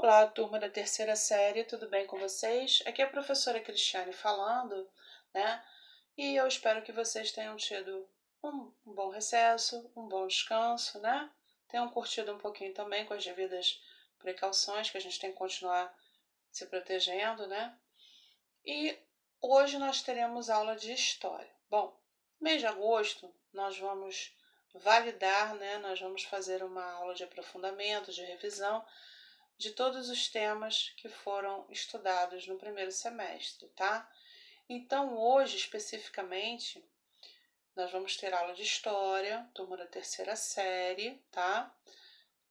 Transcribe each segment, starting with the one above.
Olá, turma da terceira série, tudo bem com vocês? Aqui é a professora Cristiane falando, né? E eu espero que vocês tenham tido um bom recesso, um bom descanso, né? Tenham curtido um pouquinho também com as devidas precauções, que a gente tem que continuar se protegendo, né? E hoje nós teremos aula de História. Bom, mês de agosto nós vamos validar, né? Nós vamos fazer uma aula de aprofundamento, de revisão, de todos os temas que foram estudados no primeiro semestre, tá? Então, hoje, especificamente, nós vamos ter aula de História, turma da terceira série, tá?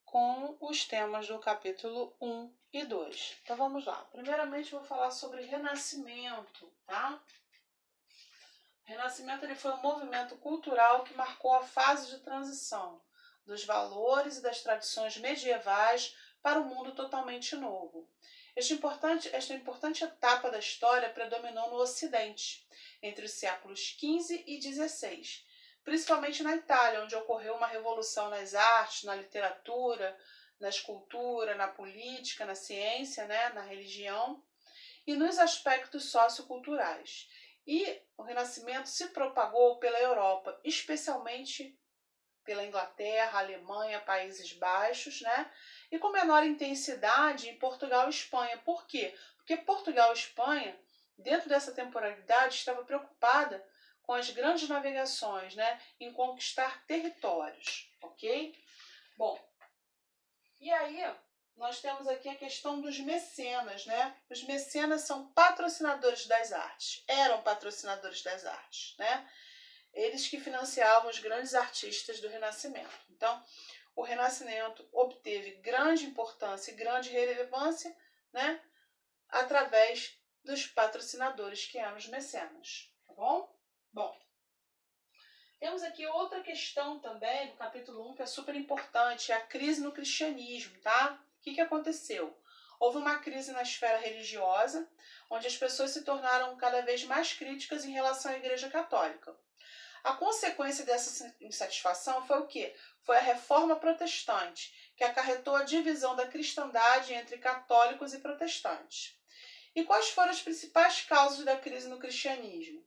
Com os temas do capítulo 1 e 2. Então, vamos lá. Primeiramente, eu vou falar sobre Renascimento, tá? Renascimento ele foi um movimento cultural que marcou a fase de transição dos valores e das tradições medievais para um mundo totalmente novo. Esta importante etapa da história predominou no Ocidente, entre os séculos XV e XVI, principalmente na Itália, onde ocorreu uma revolução nas artes, na literatura, na escultura, na política, na ciência, né, na religião e nos aspectos socioculturais. E o Renascimento se propagou pela Europa, especialmente pela Inglaterra, Alemanha, Países Baixos, né? E com menor intensidade em Portugal e Espanha. Por quê? Porque Portugal e Espanha, dentro dessa temporalidade, estava preocupada com as grandes navegações, né? Em conquistar territórios, ok? Bom, e aí nós temos aqui a questão dos mecenas, né? Os mecenas são patrocinadores das artes, eram patrocinadores das artes, né? Eles que financiavam os grandes artistas do Renascimento. Então, o Renascimento obteve grande importância e grande relevância, né? Através dos patrocinadores que eram os mecenas, tá bom? Bom, temos aqui outra questão também do capítulo 1 que é super importante, é a crise no cristianismo, tá? O que aconteceu? Houve uma crise na esfera religiosa, onde as pessoas se tornaram cada vez mais críticas em relação à Igreja Católica. A consequência dessa insatisfação foi o quê? Foi a Reforma Protestante, que acarretou a divisão da cristandade entre católicos e protestantes. E quais foram as principais causas da crise no cristianismo?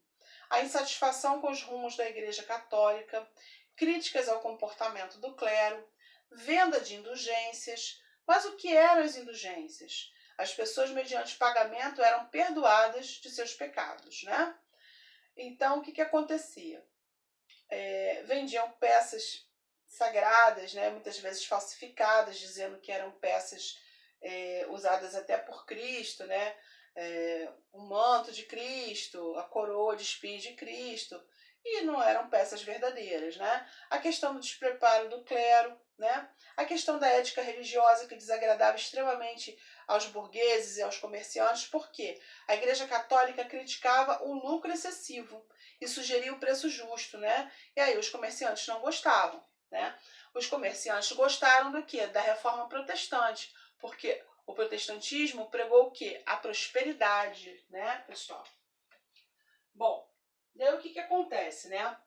A insatisfação com os rumos da Igreja Católica, críticas ao comportamento do clero, venda de indulgências. Mas o que eram as indulgências? As pessoas, mediante pagamento, eram perdoadas de seus pecados, né? Então, o que acontecia? Vendiam peças sagradas, né? Muitas vezes falsificadas, dizendo que eram peças usadas até por Cristo, né? O manto de Cristo, a coroa de espinhos de Cristo, e não eram peças verdadeiras, né? A questão do despreparo do clero, né? A questão da ética religiosa que desagradava extremamente aos burgueses e aos comerciantes, porque a Igreja Católica criticava o lucro excessivo e sugeria o preço justo, né? E aí os comerciantes não gostavam, né? Os comerciantes gostaram do quê? Da Reforma Protestante, porque o protestantismo pregou o quê? A prosperidade, né, pessoal? Bom, daí o que acontece, né?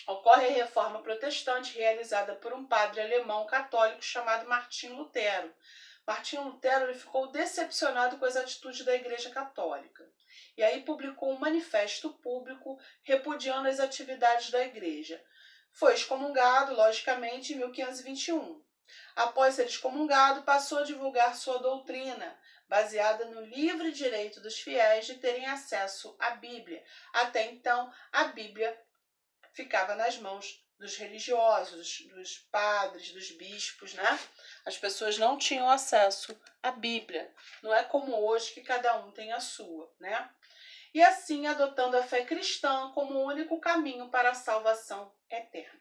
Ocorre a Reforma Protestante realizada por um padre alemão católico chamado Martinho Lutero. Martinho Lutero ele ficou decepcionado com as atitudes da Igreja Católica. E aí publicou um manifesto público repudiando as atividades da Igreja. Foi excomungado, logicamente, em 1521. Após ser excomungado, passou a divulgar sua doutrina, baseada no livre direito dos fiéis de terem acesso à Bíblia. Até então, a Bíblia ficava nas mãos dos religiosos, dos padres, dos bispos, né? As pessoas não tinham acesso à Bíblia. Não é como hoje que cada um tem a sua, né? E assim adotando a fé cristã como o único caminho para a salvação eterna.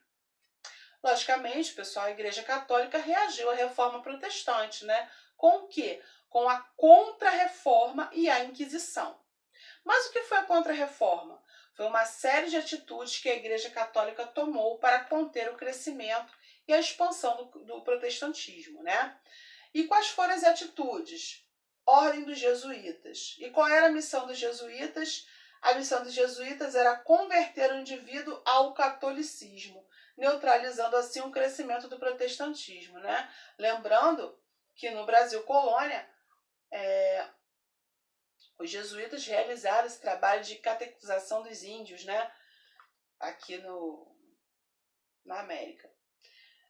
Logicamente, pessoal, a Igreja Católica reagiu à Reforma Protestante, né? Com o quê? Com a Contra-Reforma e a Inquisição. Mas o que foi a Contra-Reforma? Foi uma série de atitudes que a Igreja Católica tomou para conter o crescimento e a expansão do protestantismo, né? E quais foram as atitudes? Ordem dos jesuítas. E qual era a missão dos jesuítas? A missão dos jesuítas era converter o indivíduo ao catolicismo, neutralizando assim o crescimento do protestantismo, né? Lembrando que no Brasil colônia, os jesuítas realizaram esse trabalho de catequização dos índios, né? Aqui na América.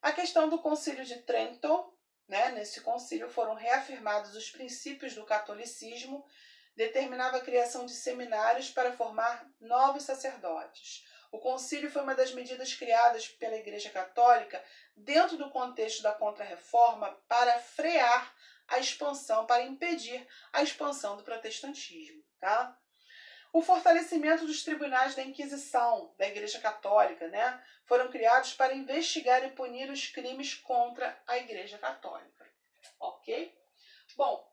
A questão do Concílio de Trento, né? Nesse concílio foram reafirmados os princípios do catolicismo, determinava a criação de seminários para formar novos sacerdotes. O concílio foi uma das medidas criadas pela Igreja Católica dentro do contexto da Contra-Reforma para frear a expansão, para impedir a expansão do protestantismo, tá? O fortalecimento dos tribunais da Inquisição, da Igreja Católica, né, foram criados para investigar e punir os crimes contra a Igreja Católica. Ok? Bom,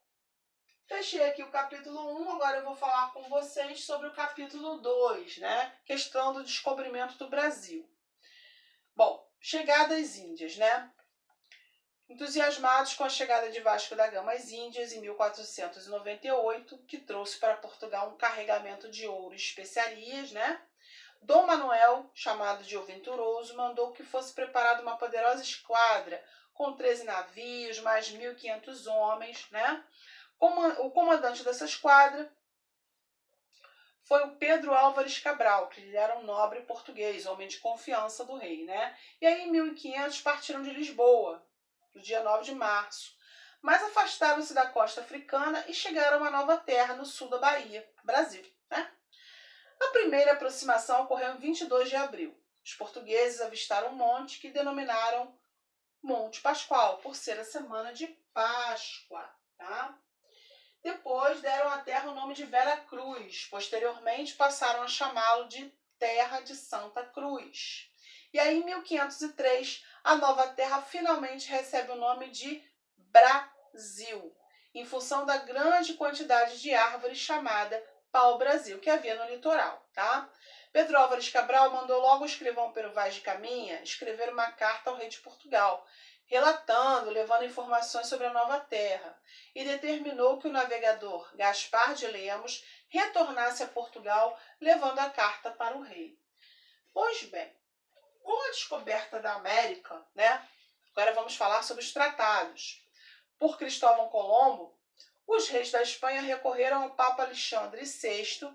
fechei aqui o capítulo 1, agora eu vou falar com vocês sobre o capítulo 2, né, questão do descobrimento do Brasil. Bom, chegada às Índias, né? Entusiasmados com a chegada de Vasco da Gama às Índias em 1498, que trouxe para Portugal um carregamento de ouro e especiarias, né? Dom Manuel, chamado de O Venturoso, mandou que fosse preparada uma poderosa esquadra com 13 navios, mais 1.500 homens, né? O comandante dessa esquadra foi o Pedro Álvares Cabral, que ele era um nobre português, homem de confiança do rei, né? E aí em 1500 partiram de Lisboa, no dia 9 de março, mas afastaram-se da costa africana e chegaram a uma nova terra no sul da Bahia, Brasil, né? A primeira aproximação ocorreu em 22 de abril. Os portugueses avistaram um monte que denominaram Monte Pascoal, por ser a semana de Páscoa, tá? Depois deram à terra o nome de Vera Cruz. Posteriormente passaram a chamá-lo de Terra de Santa Cruz. E aí, em 1503, a nova terra finalmente recebe o nome de Brasil, em função da grande quantidade de árvores chamada pau-brasil que havia no litoral, tá? Pedro Álvares Cabral mandou logo o escrivão Pero Vaz de Caminha escrever uma carta ao rei de Portugal, relatando, levando informações sobre a nova terra, e determinou que o navegador Gaspar de Lemos retornasse a Portugal, levando a carta para o rei. Pois bem, com a descoberta da América, né? Agora vamos falar sobre os tratados. Por Cristóvão Colombo, os reis da Espanha recorreram ao Papa Alexandre VI,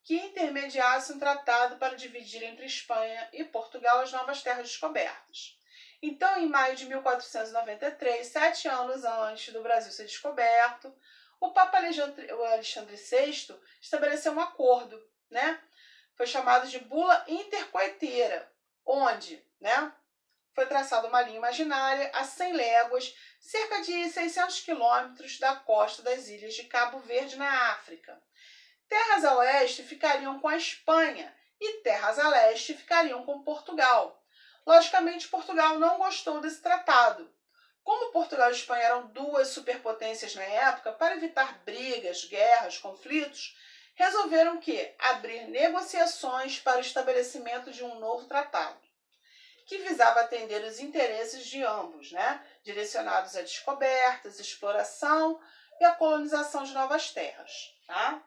que intermediasse um tratado para dividir entre Espanha e Portugal as novas terras descobertas. Então, em maio de 1493, 7 anos antes do Brasil ser descoberto, o Papa Alexandre VI estabeleceu um acordo, né? Foi chamado de Bula Intercoeteira, onde, né, foi traçada uma linha imaginária a 100 léguas, cerca de 600 quilômetros da costa das ilhas de Cabo Verde, na África. Terras a oeste ficariam com a Espanha e terras a leste ficariam com Portugal. Logicamente, Portugal não gostou desse tratado. Como Portugal e Espanha eram duas superpotências na época, para evitar brigas, guerras, conflitos, resolveram abrir negociações para o estabelecimento de um novo tratado, que visava atender os interesses de ambos, né? Direcionados a descobertas, exploração e a colonização de novas terras. Tá?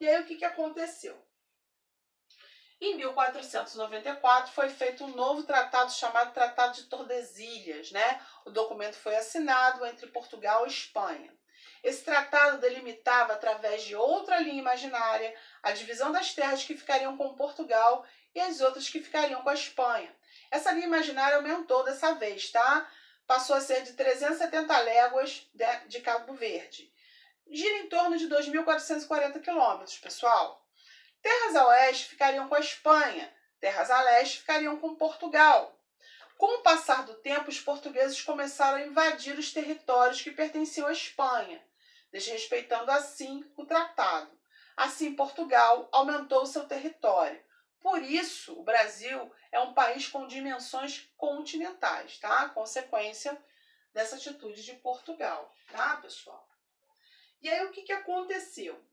E aí o que aconteceu? Em 1494 foi feito um novo tratado chamado Tratado de Tordesilhas, né? O documento foi assinado entre Portugal e Espanha. Esse tratado delimitava, através de outra linha imaginária, a divisão das terras que ficariam com Portugal e as outras que ficariam com a Espanha. Essa linha imaginária aumentou dessa vez, tá? Passou a ser de 370 léguas de Cabo Verde. Gira em torno de 2.440 quilômetros, pessoal. Terras a oeste ficariam com a Espanha, terras a leste ficariam com Portugal. Com o passar do tempo, os portugueses começaram a invadir os territórios que pertenciam à Espanha, desrespeitando assim o tratado. Assim, Portugal aumentou seu território. Por isso, o Brasil é um país com dimensões continentais, tá? Consequência dessa atitude de Portugal, tá, pessoal? E aí, o que aconteceu?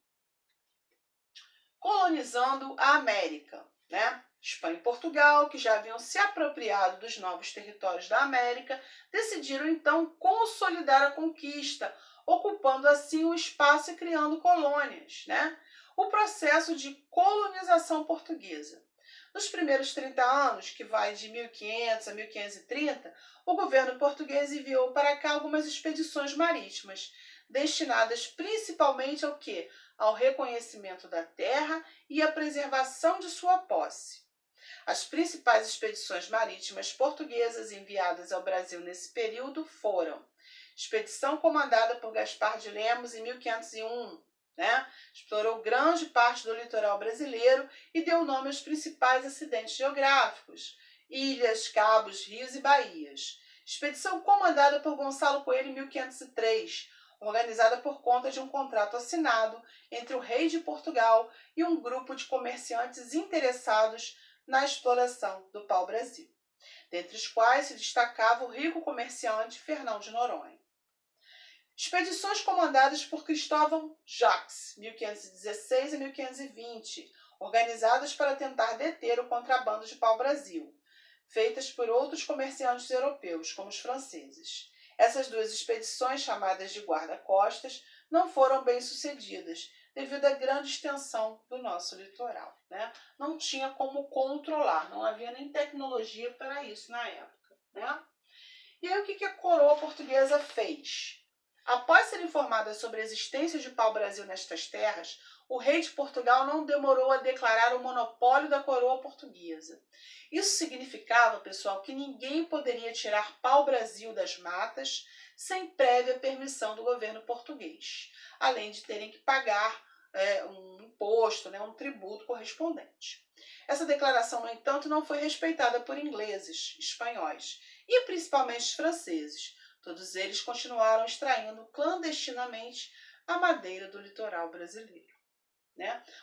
Colonizando a América, né? Espanha e Portugal, que já haviam se apropriado dos novos territórios da América, decidiram então consolidar a conquista, ocupando assim o espaço e criando colônias, né? O processo de colonização portuguesa. Nos primeiros 30 anos, que vai de 1500 a 1530, o governo português enviou para cá algumas expedições marítimas, destinadas principalmente ao quê? Ao reconhecimento da terra e à preservação de sua posse. As principais expedições marítimas portuguesas enviadas ao Brasil nesse período foram expedição comandada por Gaspar de Lemos em 1501, explorou grande parte do litoral brasileiro e deu nome aos principais acidentes geográficos, ilhas, cabos, rios e baías. Expedição comandada por Gonçalo Coelho em 1503, organizada por conta de um contrato assinado entre o rei de Portugal e um grupo de comerciantes interessados na exploração do pau-brasil, dentre os quais se destacava o rico comerciante Fernão de Noronha. Expedições comandadas por Cristóvão Jacques, 1516 a 1520, organizadas para tentar deter o contrabando de pau-brasil, feitas por outros comerciantes europeus, como os franceses. Essas duas expedições, chamadas de guarda-costas, não foram bem sucedidas, devido à grande extensão do nosso litoral. Não tinha como controlar, não havia nem tecnologia para isso na época. E aí o que a coroa portuguesa fez? Após ser informada sobre a existência de pau-brasil nestas terras, o rei de Portugal não demorou a declarar o monopólio da coroa portuguesa. Isso significava, pessoal, que ninguém poderia tirar pau-brasil das matas sem prévia permissão do governo português, além de terem que pagar um imposto, um tributo correspondente. Essa declaração, no entanto, não foi respeitada por ingleses, espanhóis e principalmente franceses. Todos eles continuaram extraindo clandestinamente a madeira do litoral brasileiro,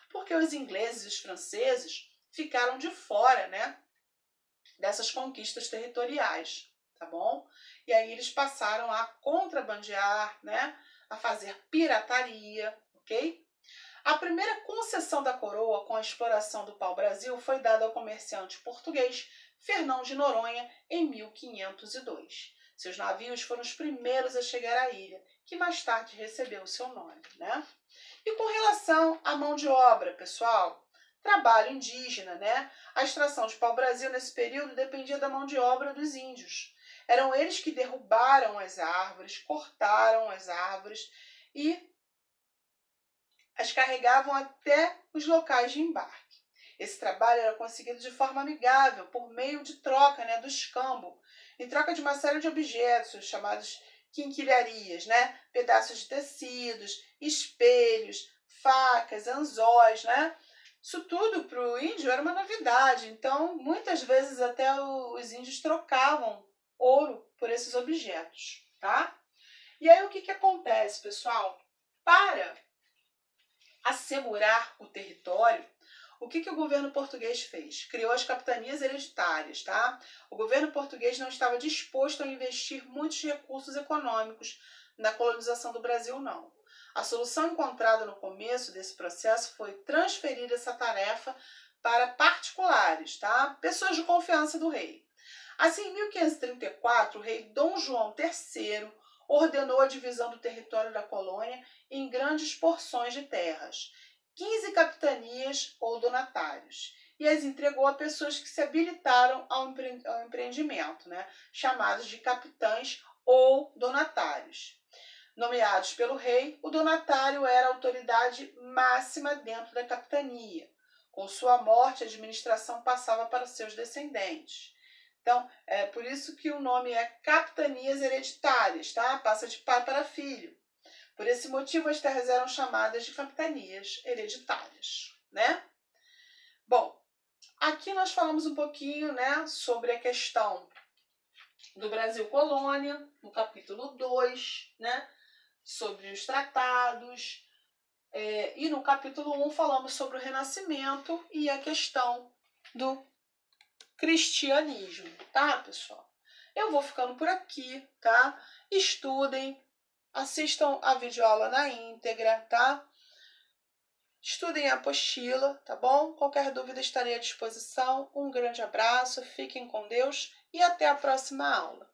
porque os ingleses e os franceses ficaram de fora, dessas conquistas territoriais, tá bom? E aí eles passaram a contrabandear, a fazer pirataria, ok? A primeira concessão da coroa com a exploração do pau-brasil foi dada ao comerciante português Fernão de Noronha em 1502. Seus navios foram os primeiros a chegar à ilha, que mais tarde recebeu o seu nome. E com relação à mão de obra, pessoal, trabalho indígena, a extração de pau-brasil nesse período dependia da mão de obra dos índios. Eram eles que derrubaram as árvores, cortaram as árvores e as carregavam até os locais de embarque. Esse trabalho era conseguido de forma amigável, por meio de troca do escambo, em troca de uma série de objetos chamados quinquilharias, pedaços de tecidos, espelhos, facas, anzóis, Isso tudo para o índio era uma novidade, então muitas vezes até os índios trocavam ouro por esses objetos, tá? E aí o que acontece, pessoal? Para assegurar o território, o que o governo português fez? Criou as capitanias hereditárias, tá? O governo português não estava disposto a investir muitos recursos econômicos na colonização do Brasil, não. A solução encontrada no começo desse processo foi transferir essa tarefa para particulares, tá? Pessoas de confiança do rei. Assim, em 1534, o rei Dom João III ordenou a divisão do território da colônia em grandes porções de terras, 15 capitanias ou donatários, e as entregou a pessoas que se habilitaram ao empreendimento, chamados de capitães ou donatários. Nomeados pelo rei, o donatário era a autoridade máxima dentro da capitania. Com sua morte, a administração passava para seus descendentes. Então, é por isso que o nome é capitanias hereditárias, tá? Passa de pai para filho. Por esse motivo, as terras eram chamadas de capitanias hereditárias, Bom, aqui nós falamos um pouquinho, sobre a questão do Brasil colônia, no capítulo 2, sobre os tratados, e no capítulo 1 falamos sobre o Renascimento e a questão do cristianismo, tá, pessoal? Eu vou ficando por aqui, tá? Estudem, assistam a videoaula na íntegra, tá? Estudem a apostila, tá bom? Qualquer dúvida estarei à disposição. Um grande abraço, fiquem com Deus e até a próxima aula.